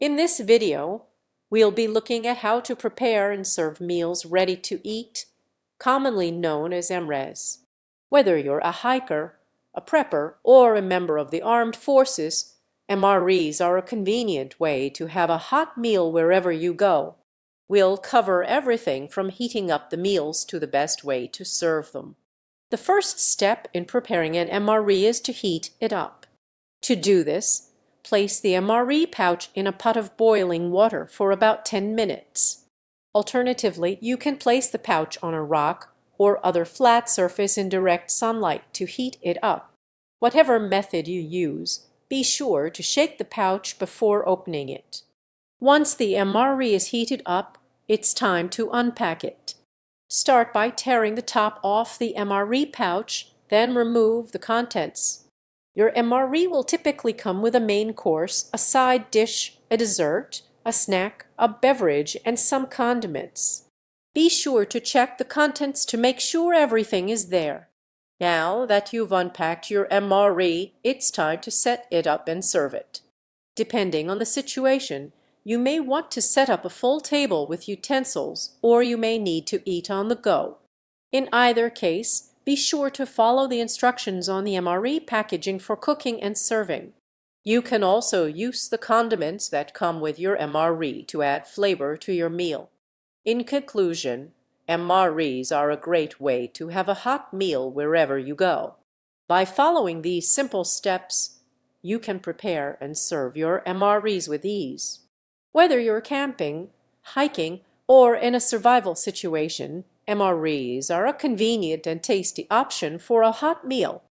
In this video, we'll be looking at how to prepare and serve meals ready to eat, commonly known as MREs. Whether you're a hiker, a prepper, or a member of the armed forces, MREs are a convenient way to have a hot meal wherever you go. We'll cover everything from heating up the meals to the best way to serve them. The first step in preparing an MRE is to heat it up. To do this, place the MRE pouch in a pot of boiling water for about 10 minutes. Alternatively, you can place the pouch on a rock or other flat surface in direct sunlight to heat it up. Whatever method you use, be sure to shake the pouch before opening it. Once the MRE is heated up, it's time to unpack it. Start by tearing the top off the MRE pouch, then remove the contents. Your MRE will typically come with a main course, a side dish, a dessert, a snack, a beverage, and some condiments. Be sure to check the contents to make sure everything is there. Now that you've unpacked your MRE, it's time to set it up and serve it. Depending on the situation, you may want to set up a full table with utensils, or you may need to eat on the go. In either case, be sure to follow the instructions on the MRE packaging for cooking and serving. You can also use the condiments that come with your MRE to add flavor to your meal. In conclusion, MREs are a great way to have a hot meal wherever you go. By following these simple steps, you can prepare and serve your MREs with ease. Whether you're camping, hiking, or in a survival situation, MREs are a convenient and tasty option for a hot meal.